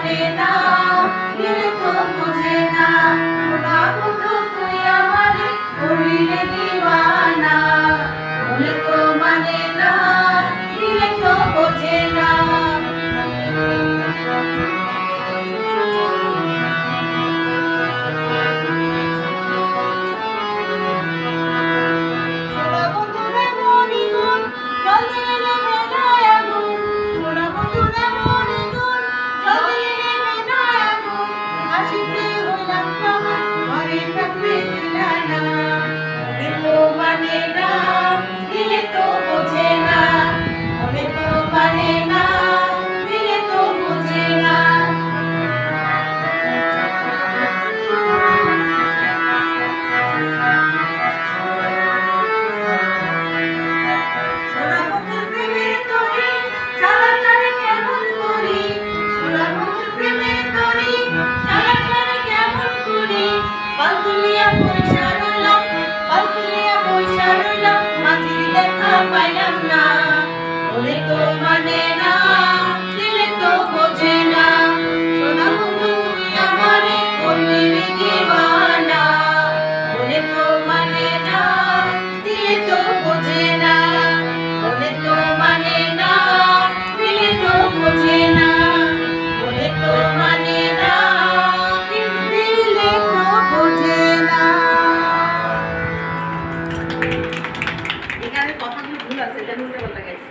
মানে না, দিলে তো বোঝে না। সোনা বন্ধু তুই আমারে করিলে দিওয়ানা, বলে তো মানে না, দিলে তো বোঝে না। সোনা বন্ধুরে মরি গুণ, জল দিলে মেলায় আগুন। সোনা বন্ধুরে মরি গুণ, জল দিলে মেলায় আগুন। আসিতে হইলাম কেমন, ঘরে থাকতে দিলা না, বলে তো মানে না, দিলে তো বোঝে না। বলে তো মানে না, দিলে তো বোঝে না। সোনা বন্ধুর প্রেমের তরি, চালাটারে কেমন করি। সোনা বন্ধুর প্রেমের তরি, চালাটারে কেমন করি। পাল তুলিয়া পয়সা রইলাম, পাল তুলিয়া পয়সা রইলাম, মাঝির দেখা পাইলাম না, বলে তো মানে না, দিলে তো বোঝে না। সোনা বন্ধু তুই আমারে করলি রে দিওয়ানা, বলে তো মানে না, দিলে তো বোঝে না। বলে তো মানে না, দিলে তো বোঝে না। বলে তো মানে না, দিলে তো বোঝে না। এখানে কথাগুলো ভুল আছে, এটা উল্টো পাল্টা গেছে।